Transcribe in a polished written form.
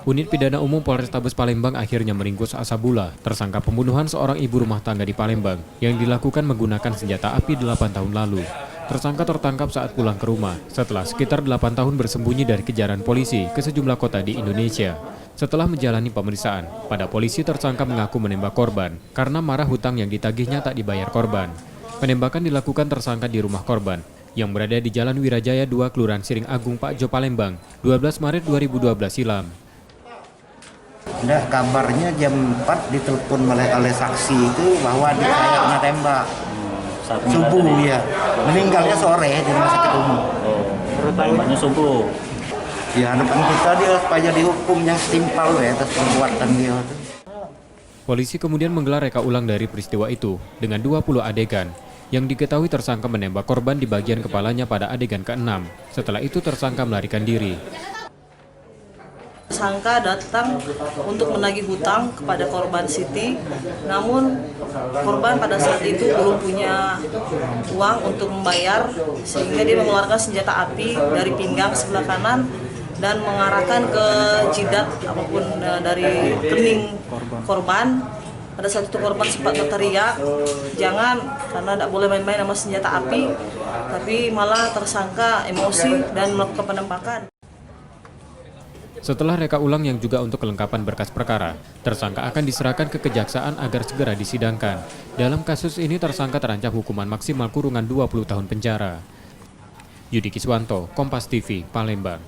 Unit Pidana Umum Polrestabes Palembang akhirnya meringkus Asabullah, tersangka pembunuhan seorang ibu rumah tangga di Palembang yang dilakukan menggunakan senjata api 8 tahun lalu. Tersangka tertangkap saat pulang ke rumah setelah sekitar 8 tahun bersembunyi dari kejaran polisi ke sejumlah kota di Indonesia. Setelah menjalani pemeriksaan, pada polisi tersangka mengaku menembak korban karena marah hutang yang ditagihnya tak dibayar korban. Penembakan dilakukan tersangka di rumah korban yang berada di Jalan Wirajaya 2, Kelurahan Siring Agung, Pak Jo, Palembang, 12 Maret 2012 silam. Nah, kabarnya jam 4 ditelepon oleh saksi itu bahwa dia kena tembak. Subuh ya. Meninggalnya sore di rumah sakit umum. Tembaknya subuh. Ya, harapan kita dia supaya dihukum yang setimpal ya atas perbuatan dia. Polisi kemudian menggelar reka ulang dari peristiwa itu dengan 20 adegan. Yang diketahui tersangka menembak korban di bagian kepalanya pada adegan ke-6. Setelah itu tersangka melarikan diri. Tersangka datang untuk menagih hutang kepada korban Siti, namun korban pada saat itu belum punya uang untuk membayar, sehingga dia mengeluarkan senjata api dari pinggang sebelah kanan dan mengarahkan ke jidat apapun dari kening korban. Pada saat itu korban sempat berteriak, jangan, karena tidak boleh main-main sama senjata api, tapi malah tersangka emosi dan melakukan penembakan. Setelah reka ulang yang juga untuk kelengkapan berkas perkara, tersangka akan diserahkan ke kejaksaan agar segera disidangkan. Dalam kasus ini tersangka terancam hukuman maksimal kurungan 20 tahun penjara. Yudi Kiswanto, Kompas TV, Palembang.